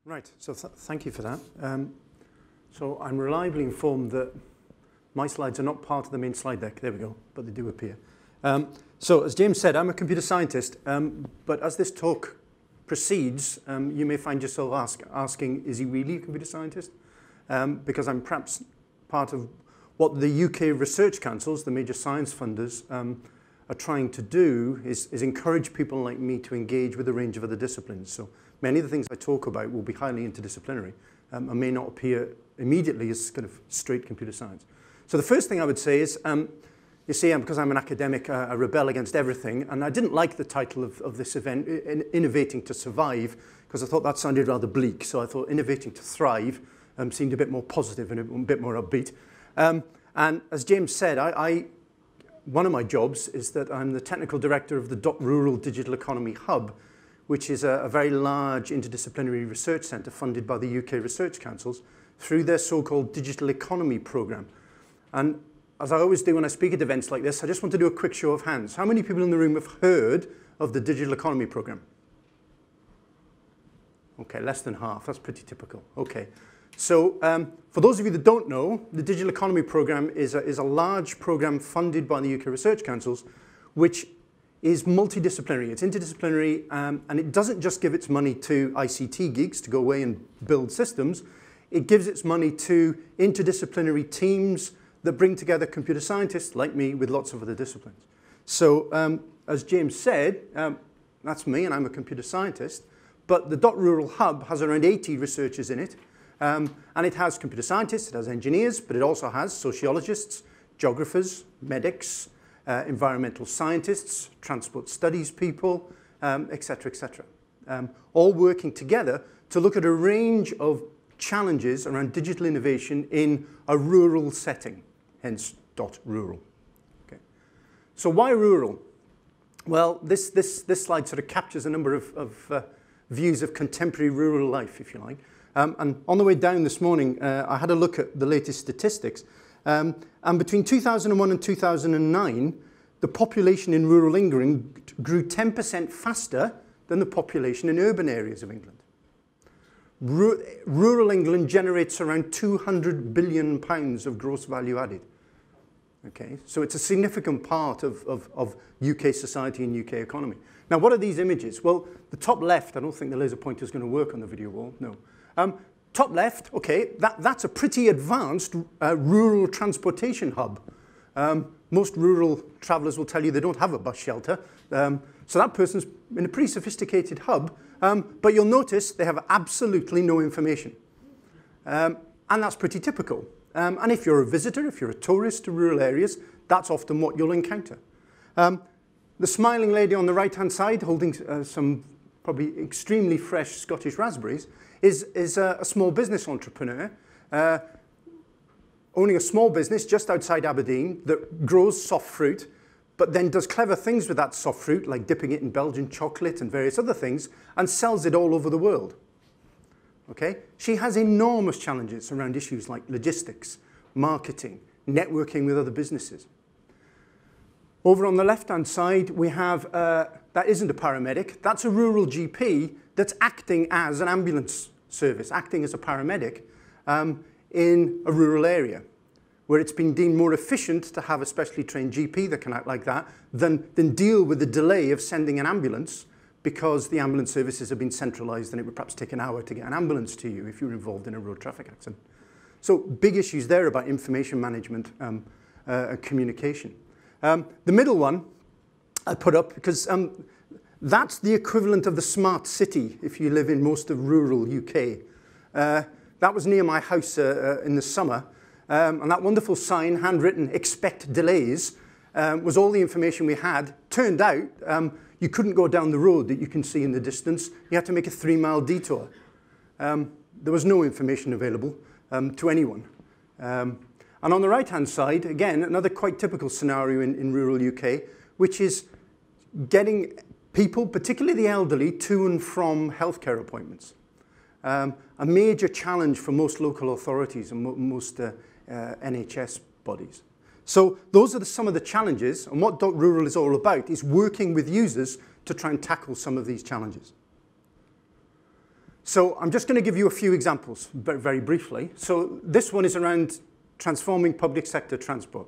Right, so thank you for that. So I'm reliably informed that my slides are not part of the main slide deck. There we go, but they do appear. So as James said, I'm a computer scientist, but as this talk proceeds, you may find yourself asking, is he really a computer scientist? Because I'm perhaps part of what the UK research councils, the major science funders, are trying to do is encourage people like me to engage with a range of other disciplines. So many of the things I talk about will be highly interdisciplinary and may not appear immediately as kind of straight computer science. So the first thing I would say is, you see, because I'm an academic, I rebel against everything, and I didn't like the title of this event, Innovating to Survive, because I thought that sounded rather bleak. So I thought Innovating to Thrive seemed a bit more positive and a bit more upbeat. And as James said, one of my jobs is that I'm the technical director of the Rural Digital Economy Hub, which is a very large interdisciplinary research centre funded by the UK research councils through their so-called digital economy programme. And as I always do when I speak at events like this, I just want to do a quick show of hands. How many people in the room have heard of the digital economy programme? Okay, less than half. That's pretty typical. Okay. So for those of you that don't know, the Digital Economy Programme is a large programme funded by the UK Research Councils, which is multidisciplinary. It's interdisciplinary, and it doesn't just give its money to ICT geeks to go away and build systems. It gives its money to interdisciplinary teams that bring together computer scientists like me with lots of other disciplines. So as James said, that's me, and I'm a computer scientist. But the .rural hub has around 80 researchers in it. And it has computer scientists, it has engineers, but it also has sociologists, geographers, medics, environmental scientists, transport studies people, et cetera, all working together to look at a range of challenges around digital innovation in a rural setting, hence .rural. Okay. So why rural? Well, this slide sort of captures a number of views of contemporary rural life, if you like. And on the way down this morning, I had a look at the latest statistics. And between 2001 and 2009, the population in rural England grew 10% faster than the population in urban areas of England. Rural England generates around £200 billion of gross value added. Okay, so it's a significant part of UK society and UK economy. Now, what are these images? Well, the top left, I don't think the laser pointer is going to work on the video wall, no. Top left, okay, that's a pretty advanced rural transportation hub. Most rural travellers will tell you they don't have a bus shelter. So that person's in a pretty sophisticated hub, but you'll notice they have absolutely no information. And that's pretty typical. And if you're a visitor, if you're a tourist to rural areas, that's often what you'll encounter. The smiling lady on the right-hand side holding some probably extremely fresh Scottish raspberries is a small business entrepreneur owning a small business just outside Aberdeen that grows soft fruit, but then does clever things with that soft fruit, like dipping it in Belgian chocolate and various other things, and sells it all over the world. Okay? She has enormous challenges around issues like logistics, marketing, networking with other businesses. Over on the left-hand side, we have, that isn't a paramedic, that's a rural GP that's acting as an ambulance service, acting as a paramedic in a rural area, where it's been deemed more efficient to have a specially trained GP that can act like that than deal with the delay of sending an ambulance, because the ambulance services have been centralised and it would perhaps take an hour to get an ambulance to you if you were involved in a road traffic accident. So big issues there about information management and communication. The middle one I put up because that's the equivalent of the smart city if you live in most of rural UK. That was near my house in the summer. And that wonderful sign, handwritten, expect delays, was all the information we had. Turned out you couldn't go down the road that you can see in the distance. You had to make a 3-mile detour. There was no information available to anyone. And on the right-hand side, again, another quite typical scenario in rural UK, which is getting people, particularly the elderly, to and from healthcare appointments. A major challenge for most local authorities and most NHS bodies. So those are some of the challenges, and what .rural is all about is working with users to try and tackle some of these challenges. So I'm just going to give you a few examples very briefly. So this one is around transforming public sector transport.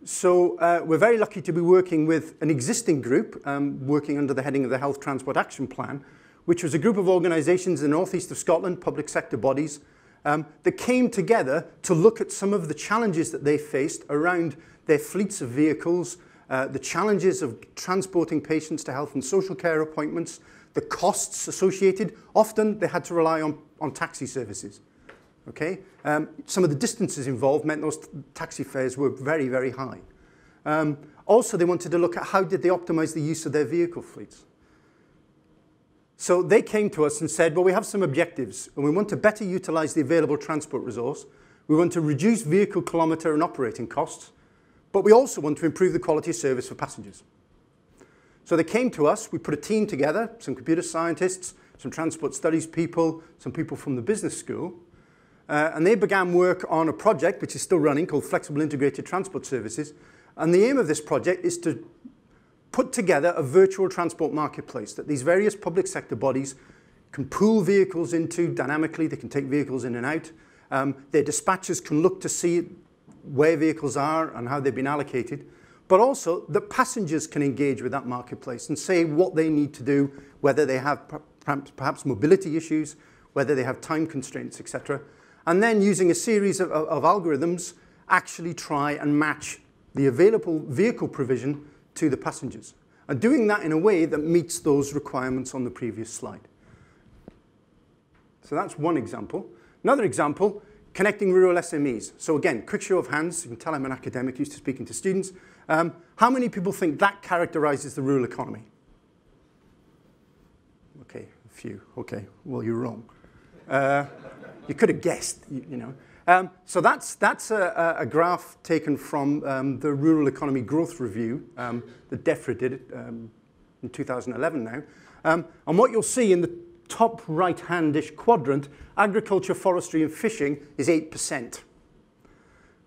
So we're very lucky to be working with an existing group, working under the heading of the Health Transport Action Plan, which was a group of organisations in the northeast of Scotland, public sector bodies, that came together to look at some of the challenges that they faced around their fleets of vehicles, the challenges of transporting patients to health and social care appointments, the costs associated. Often they had to rely on taxi services. Okay? Some of the distances involved meant those taxi fares were very, very high. Also, they wanted to look at how did they optimize the use of their vehicle fleets. So they came to us and said, well, we have some objectives, and we want to better utilize the available transport resource. We want to reduce vehicle kilometre and operating costs, but we also want to improve the quality of service for passengers. So they came to us, we put a team together, some computer scientists, some transport studies people, some people from the business school, and they began work on a project which is still running called Flexible Integrated Transport Services. And the aim of this project is to put together a virtual transport marketplace that these various public sector bodies can pool vehicles into dynamically. They can take vehicles in and out. Their dispatchers can look to see where vehicles are and how they've been allocated. But also that passengers can engage with that marketplace and say what they need to do, whether they have perhaps mobility issues, whether they have time constraints, etc. And then using a series of algorithms, actually try and match the available vehicle provision to the passengers. And doing that in a way that meets those requirements on the previous slide. So that's one example. Another example, connecting rural SMEs. So again, quick show of hands. You can tell I'm an academic used to speaking to students. How many people think that characterizes the rural economy? Okay, a few. Okay, well, you're wrong. You could have guessed, you know. So that's a graph taken from the Rural Economy Growth Review that DEFRA did in 2011 now. And what you'll see in the top right-hand-ish quadrant, agriculture, forestry, and fishing is 8%.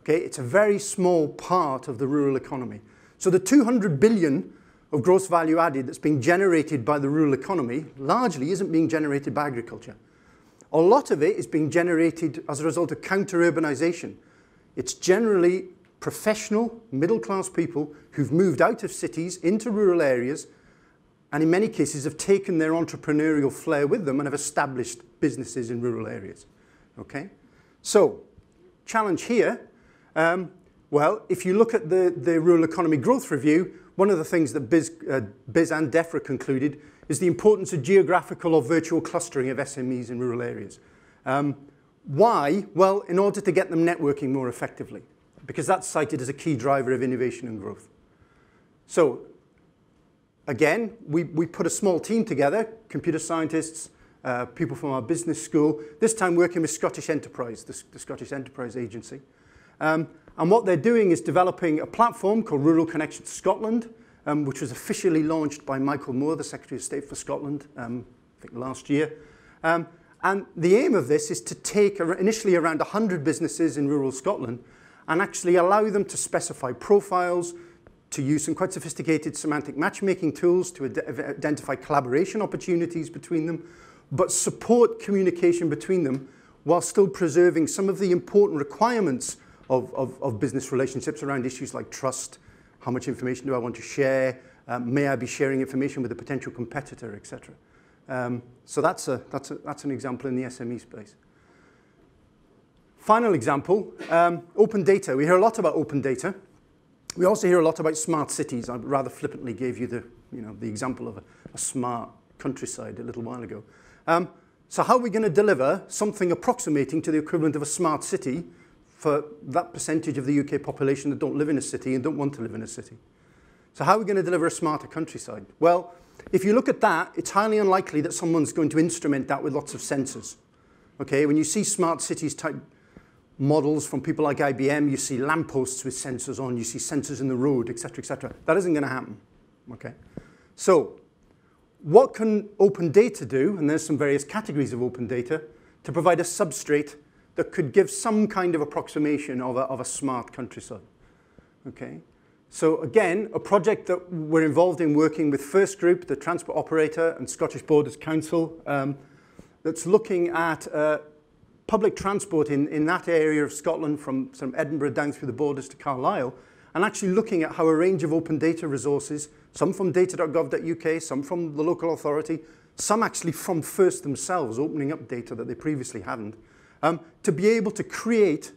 Okay, it's a very small part of the rural economy. So the 200 billion of gross value added that's being generated by the rural economy largely isn't being generated by agriculture. A lot of it is being generated as a result of counter-urbanization. It's generally professional, middle-class people who've moved out of cities into rural areas and in many cases have taken their entrepreneurial flair with them and have established businesses in rural areas. Okay? So, challenge here. Well, if you look at the Rural Economy Growth Review, one of the things that BIS and DEFRA concluded is the importance of geographical or virtual clustering of SMEs in rural areas. Why? Well, in order to get them networking more effectively, because that's cited as a key driver of innovation and growth. So, again, we put a small team together, computer scientists, people from our business school, this time working with Scottish Enterprise, the Scottish Enterprise Agency. And what they're doing is developing a platform called Rural Connections Scotland, which was officially launched by Michael Moore, the Secretary of State for Scotland, I think last year. And the aim of this is to take initially around 100 businesses in rural Scotland and actually allow them to specify profiles, to use some quite sophisticated semantic matchmaking tools to identify collaboration opportunities between them, but support communication between them while still preserving some of the important requirements of business relationships around issues like trust, how much information do I want to share, may I be sharing information with a potential competitor, etc. So that's an example in the SME space. Final example, open data. We hear a lot about open data. We also hear a lot about smart cities. I rather flippantly gave you the example of a smart countryside a little while ago. So how are we going to deliver something approximating to the equivalent of a smart city for that percentage of the UK population that don't live in a city and don't want to live in a city? So how are we going to deliver a smarter countryside? Well, if you look at that, it's highly unlikely that someone's going to instrument that with lots of sensors. Okay, when you see smart cities type models from people like IBM, you see lampposts with sensors on, you see sensors in the road, etc., etc. That isn't going to happen. Okay, so what can open data do? And there's some various categories of open data to provide a substrate that could give some kind of approximation of a smart countryside. Okay, So again, a project that we're involved in working with First Group, the transport operator, and Scottish Borders Council, that's looking at public transport in that area of Scotland from Edinburgh down through the borders to Carlisle, and actually looking at how a range of open data resources, some from data.gov.uk, some from the local authority, some actually from First themselves, opening up data that they previously hadn't, to be able to create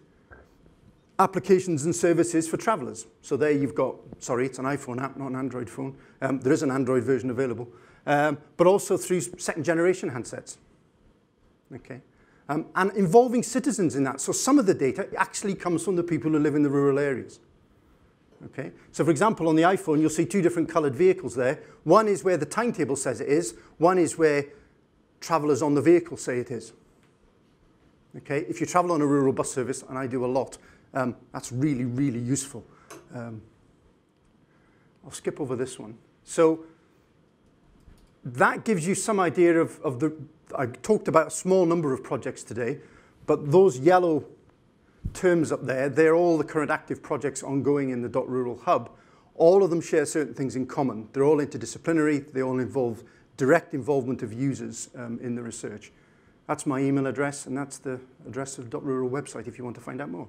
applications and services for travellers. So there you've got, sorry, it's an iPhone app, not an Android phone. There is an Android version available, but also through second generation handsets. Okay. And involving citizens in that. So some of the data actually comes from the people who live in the rural areas. Okay. So for example, on the iPhone, you'll see two different coloured vehicles there. One is where the timetable says it is. One is where travellers on the vehicle say it is. Okay. If you travel on a rural bus service, and I do a lot, that's really, really useful. I'll skip over this one. So that gives you some idea of the, I talked about a small number of projects today, but those yellow terms up there, they're all the current active projects ongoing in the .rural hub. All of them share certain things in common. They're all interdisciplinary. They all involve direct involvement of users in the research. That's my email address, and that's the address of the .rural website if you want to find out more.